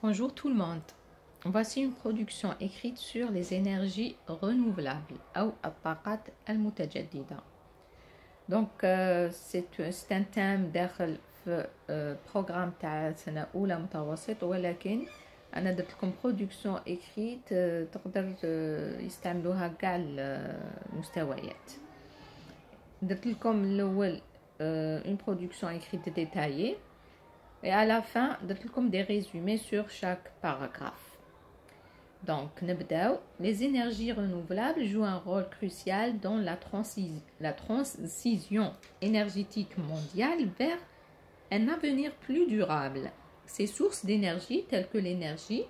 Bonjour tout le monde. Voici une production écrite sur les énergies renouvelables أو الطاقات المتجددة. Donc c'est un thème داخل في programme تاع سنة أولى متوسط، ولكن أنا درت لكم production écrite تقدر يستعملوها كاع المستويات. درت لكم الأول une production écrite détaillée. Et à la fin, درت لكم des résumés sur chaque paragraphe. Donc, les énergies renouvelables jouent un rôle crucial dans la transition énergétique mondiale vers un avenir plus durable. Ces sources d'énergie telles que l'énergie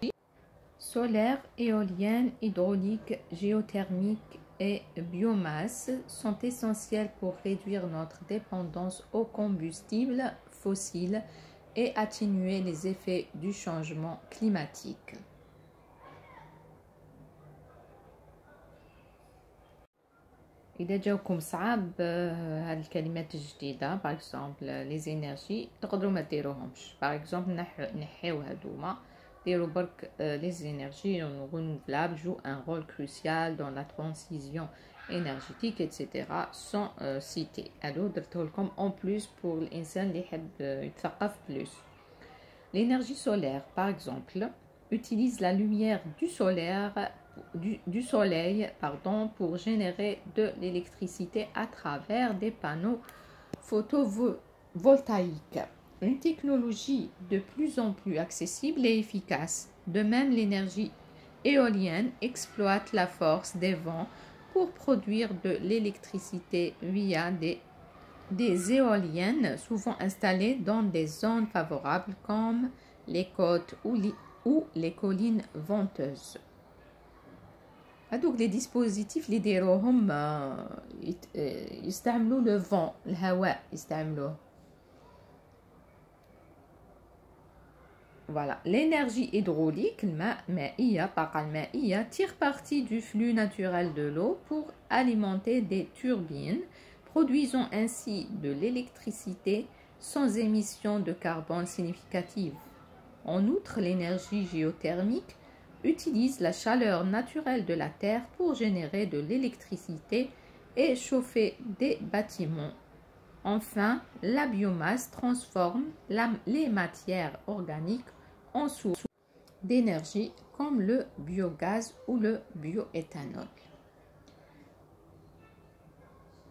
solaire, éolienne, hydraulique, géothermique et biomasse sont essentielles pour réduire notre dépendance aux combustibles fossiles et atténuer les effets du changement climatique. إذا جاوكم صعب هاد الكلمات الجديدة par exemple les énergies تقدروا ما ديروهمش par exemple نحيو هادوما ديروا برك les énergies renouvelables jouent un rôle crucial dans la transition énergétique etc. sans citer. هادو درته لكم en plus pour الإنسان اللي يحب يتثقف plus. L'énergie solaire par exemple utilise la lumière du soleil pour générer de l'électricité à travers des panneaux photovoltaïques. Une technologie de plus en plus accessible et efficace. De même, l'énergie éolienne exploite la force des vents pour produire de l'électricité via des éoliennes souvent installées dans des zones favorables comme les côtes ou les collines venteuses. هادوك les dispositifs اللي ديروهم يستعملوا le vent الهواء يستعملوه. Voilà, l'énergie hydraulique الطاقة المائية tire parti du flux naturel de l'eau pour alimenter des turbines, produisant ainsi de l'électricité sans émission de carbone significative. En outre, l'énergie géothermique utilise la chaleur naturelle de la terre pour générer de l'électricité et chauffer des bâtiments. Enfin, la biomasse transforme les matières organiques en sources d'énergie comme le biogaz ou le bioéthanol.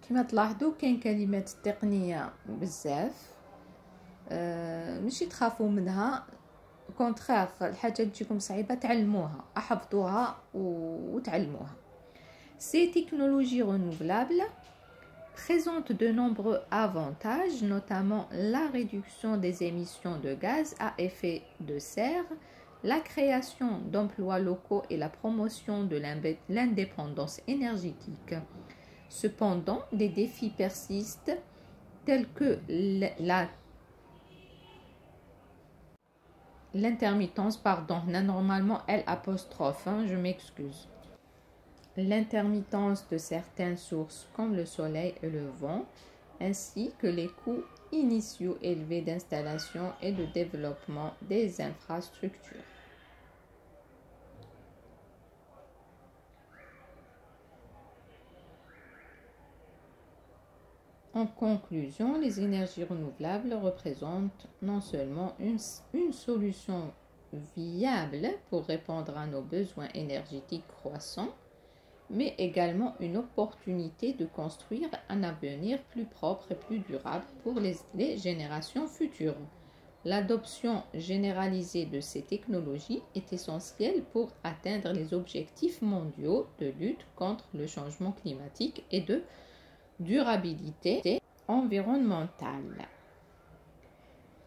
كما تلاحظوا كاين كلمات تقنية بزاف ماشي تخافوا منها كونترير الحاجه تجيكم صعيبه تعلموها احفظوها وتعلموها. Ces technologies renouvelables présentent de nombreux avantages, notamment la réduction des émissions de gaz à effet de serre, la création d'emplois locaux et la promotion de l'indépendance énergétique. Cependant, des défis persistent tels que l'intermittence, normalement L', je m'excuse. L'intermittence de certaines sources comme le soleil et le vent, ainsi que les coûts initiaux élevés d'installation et de développement des infrastructures. En conclusion, les énergies renouvelables représentent non seulement une solution viable pour répondre à nos besoins énergétiques croissants, mais également une opportunité de construire un avenir plus propre et plus durable pour les générations futures. L'adoption généralisée de ces technologies est essentielle pour atteindre les objectifs mondiaux de lutte contre le changement climatique et de durabilité environnementale.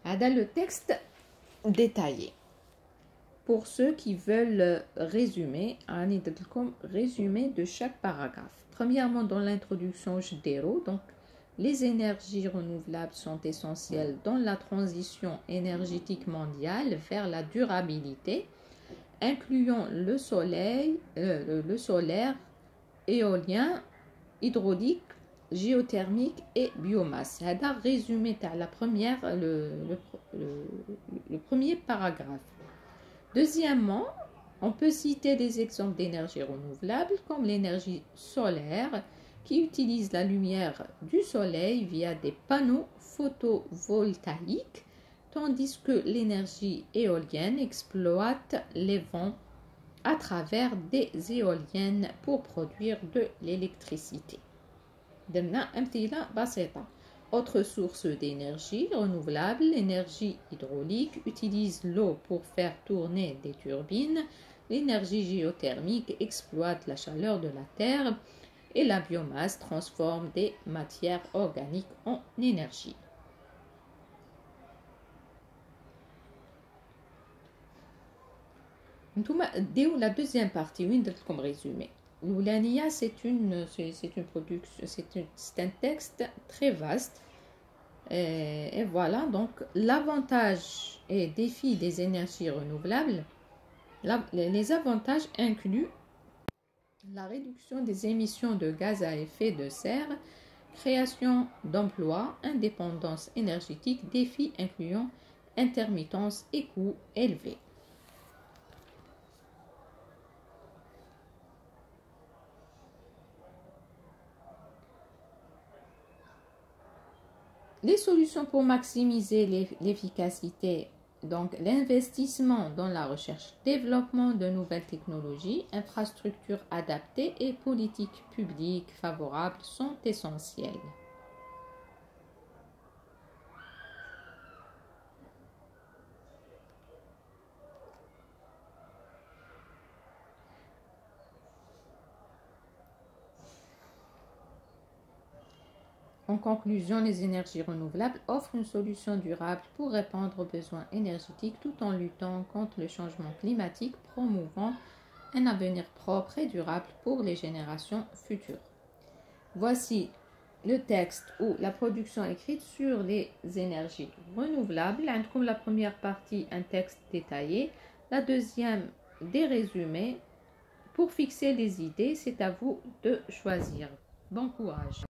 هذا le texte détaillé. Pour ceux qui veulent résumer, résumé de chaque paragraphe. Premièrement, dans l'introduction, donc les énergies renouvelables sont essentielles dans la transition énergétique mondiale vers la durabilité, incluant le solaire, éolien, hydraulique, géothermique et biomasse. هذا résumé à la première, le premier paragraphe. Deuxièmement, on peut citer des exemples d'énergie renouvelable comme l'énergie solaire qui utilise la lumière du soleil via des panneaux photovoltaïques, tandis que l'énergie éolienne exploite les vents à travers des éoliennes pour produire de l'électricité. Autre source d'énergie renouvelable, l'énergie hydraulique utilise l'eau pour faire tourner des turbines. L'énergie géothermique exploite la chaleur de la terre et la biomasse transforme des matières organiques en énergie. La deuxième partie, comme résumé. L'Oulania, c'est un texte très vaste. Et voilà, donc l'avantage et défi des énergies renouvelables. Les avantages incluent la réduction des émissions de gaz à effet de serre, création d'emplois, indépendance énergétique, défis incluant intermittence et coûts élevés. Les solutions pour maximiser l'efficacité, donc l'investissement dans la recherche, développement de nouvelles technologies, infrastructures adaptées et politiques publiques favorables sont essentielles. En conclusion, les énergies renouvelables offrent une solution durable pour répondre aux besoins énergétiques tout en luttant contre le changement climatique, promouvant un avenir propre et durable pour les générations futures. Voici le texte ou la production écrite sur les énergies renouvelables. Comme la première partie, un texte détaillé, la deuxième, des résumés. Pour fixer les idées, c'est à vous de choisir. Bon courage.